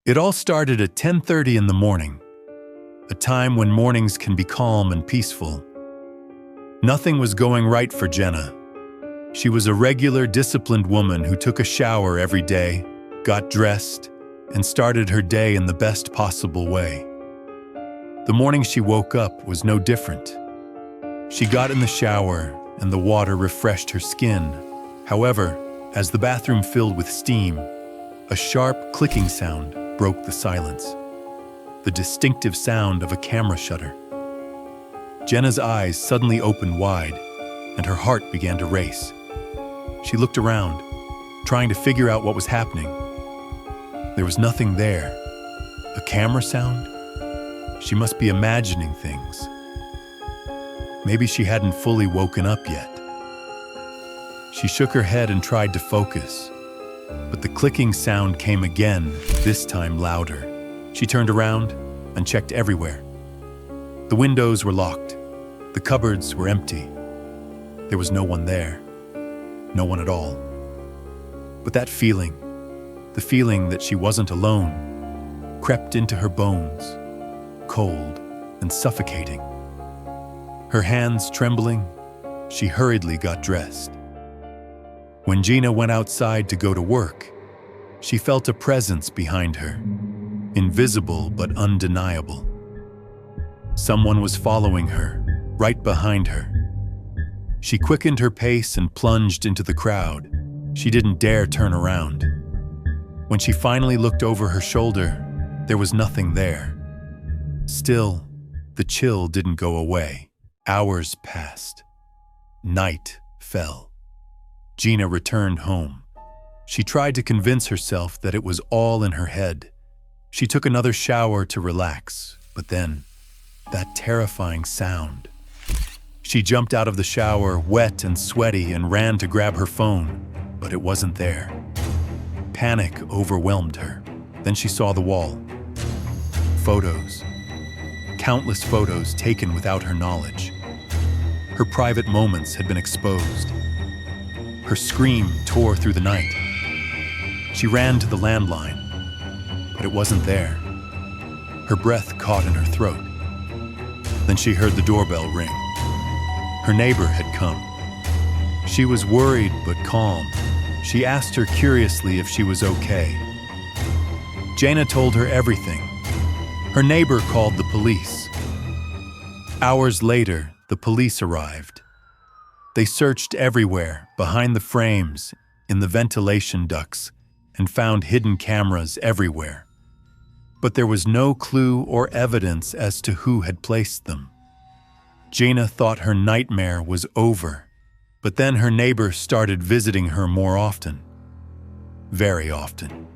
It all started at 10:30 in the morning, a time when mornings can be calm and peaceful. Nothing was going right for Jenna. She was a regular, disciplined woman who took a shower every day, got dressed, and started her day in the best possible way. The morning she woke up was no different. She got in the shower, and the water refreshed her skin. However, as the bathroom filled with steam, a sharp clicking sound broke the silence. The distinctive sound of a camera shutter. Jenna's eyes suddenly opened wide, and her heart began to race. She looked around, trying to figure out what was happening. There was nothing there. A camera sound? She must be imagining things. Maybe she hadn't fully woken up yet. She shook her head and tried to focus, but the clicking sound came again, this time louder. She turned around and checked everywhere. The windows were locked. The cupboards were empty. There was no one there. No one at all. But that feeling, the feeling that she wasn't alone, crept into her bones, cold and suffocating. Her hands trembling, she hurriedly got dressed. When Gina went outside to go to work, she felt a presence behind her, invisible but undeniable. Someone was following her, right behind her. She quickened her pace and plunged into the crowd. She didn't dare turn around. When she finally looked over her shoulder, there was nothing there. Still, the chill didn't go away. Hours passed. Night fell. Gina returned home. She tried to convince herself that it was all in her head. She took another shower to relax, but then, that terrifying sound. She jumped out of the shower, wet and sweaty, and ran to grab her phone, but it wasn't there. Panic overwhelmed her. Then she saw the wall. Photos. Countless photos taken without her knowledge. Her private moments had been exposed. Her scream tore through the night. She ran to the landline, but it wasn't there. Her breath caught in her throat. Then she heard the doorbell ring. Her neighbor had come. She was worried but calm. She asked her curiously if she was okay. Jana told her everything. Her neighbor called the police. Hours later, the police arrived. They searched everywhere, behind the frames, in the ventilation ducts, and found hidden cameras everywhere. But there was no clue or evidence as to who had placed them. Jana thought her nightmare was over, but then her neighbor started visiting her more often. Very often.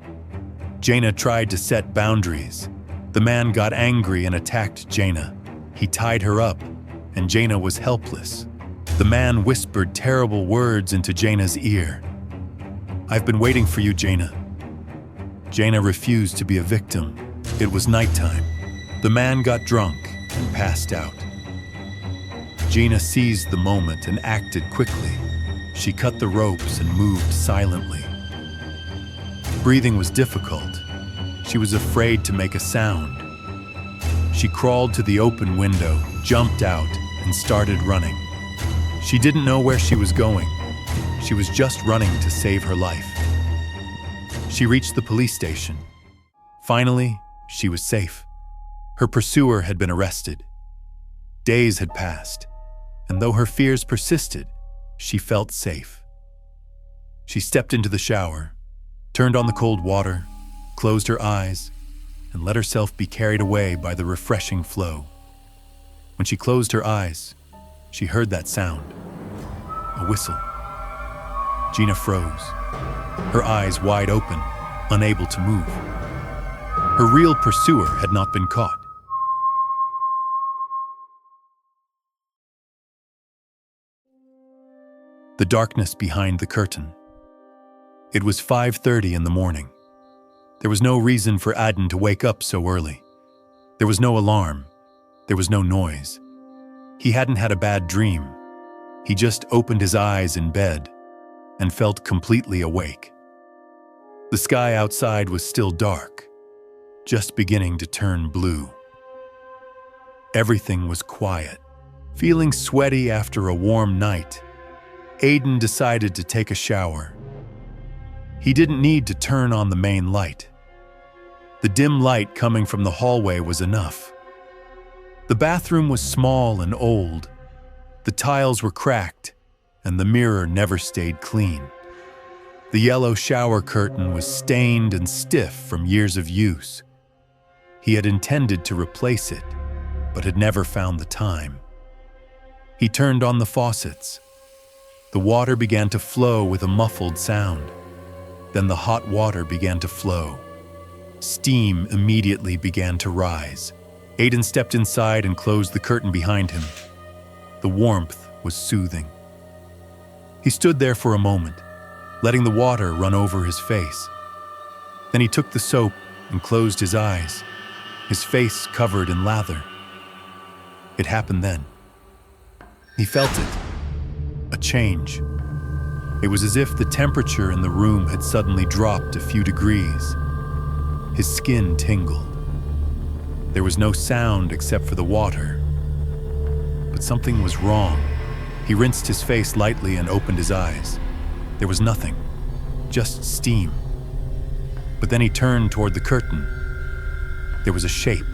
Jana tried to set boundaries. The man got angry and attacked Jana. He tied her up, and Jana was helpless. The man whispered terrible words into Jana's ear. "I've been waiting for you, Jana." Jana refused to be a victim. It was nighttime. The man got drunk and passed out. Gina seized the moment and acted quickly. She cut the ropes and moved silently. Breathing was difficult. She was afraid to make a sound. She crawled to the open window, jumped out, and started running. She didn't know where she was going. She was just running to save her life. She reached the police station. Finally, she was safe. Her pursuer had been arrested. Days had passed, and though her fears persisted, she felt safe. She stepped into the shower, turned on the cold water, closed her eyes, and let herself be carried away by the refreshing flow. When she closed her eyes, she heard that sound, a whistle. Gina froze, her eyes wide open, unable to move. Her real pursuer had not been caught. The darkness behind the curtain. It was 5:30 in the morning. There was no reason for Adnan to wake up so early. There was no alarm. There was no noise. He hadn't had a bad dream. He just opened his eyes in bed and felt completely awake. The sky outside was still dark. just beginning to turn blue. Everything was quiet. Feeling sweaty after a warm night, Aiden decided to take a shower. He didn't need to turn on the main light. The dim light coming from the hallway was enough. The bathroom was small and old. The tiles were cracked, and the mirror never stayed clean. The yellow shower curtain was stained and stiff from years of use. He had intended to replace it, but had never found the time. He turned on the faucets. The water began to flow with a muffled sound. Then the hot water began to flow. Steam immediately began to rise. Aiden stepped inside and closed the curtain behind him. The warmth was soothing. He stood there for a moment, letting the water run over his face. Then he took the soap and closed his eyes, his face covered in lather. It happened then. He felt it, a change. It was as if the temperature in the room had suddenly dropped a few degrees. His skin tingled. There was no sound except for the water. But something was wrong. He rinsed his face lightly and opened his eyes. There was nothing, just steam. But then he turned toward the curtain. There was a shape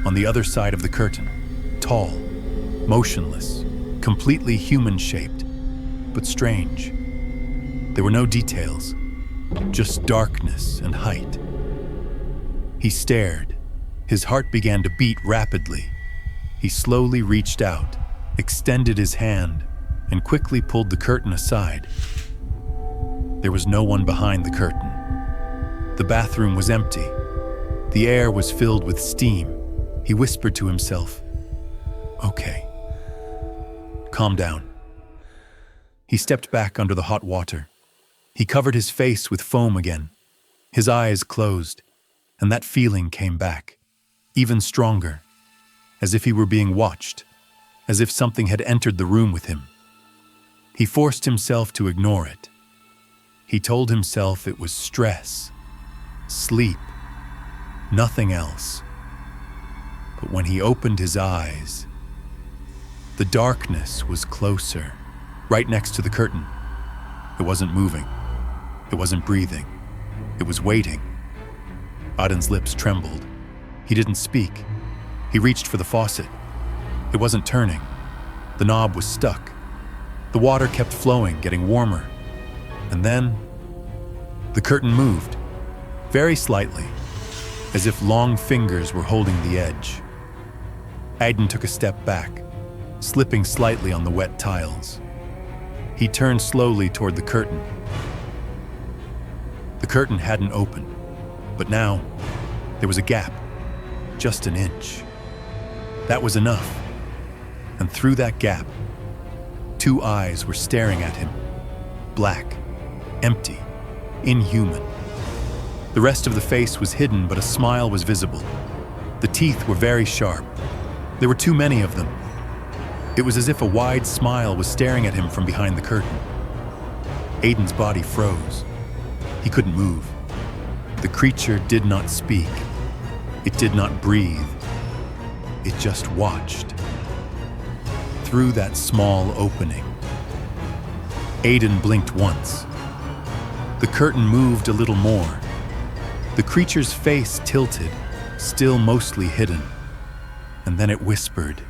on the other side of the curtain, tall, motionless, completely human-shaped, but strange. There were no details, just darkness and height. He stared. His heart began to beat rapidly. He slowly reached out, extended his hand, and quickly pulled the curtain aside. There was no one behind the curtain. The bathroom was empty. The air was filled with steam. He whispered to himself, "Okay. Calm down." He stepped back under the hot water. He covered his face with foam again. His eyes closed, and that feeling came back, even stronger, as if he were being watched, as if something had entered the room with him. He forced himself to ignore it. He told himself it was stress, sleep, nothing else. But when he opened his eyes, the darkness was closer, right next to the curtain. It wasn't moving. It wasn't breathing. It was waiting. Aiden's lips trembled. He didn't speak. He reached for the faucet. It wasn't turning. The knob was stuck. The water kept flowing, getting warmer. And then, the curtain moved, very slightly, as if long fingers were holding the edge. Aiden took a step back, slipping slightly on the wet tiles. He turned slowly toward the curtain. The curtain hadn't opened, but now there was a gap, just an inch. That was enough. And through that gap, two eyes were staring at him, black, empty, inhuman. The rest of the face was hidden, but a smile was visible. The teeth were very sharp. There were too many of them. It was as if a wide smile was staring at him from behind the curtain. Aiden's body froze. He couldn't move. The creature did not speak. It did not breathe. It just watched. Through that small opening, Aiden blinked once. The curtain moved a little more. The creature's face tilted, still mostly hidden. And then it whispered,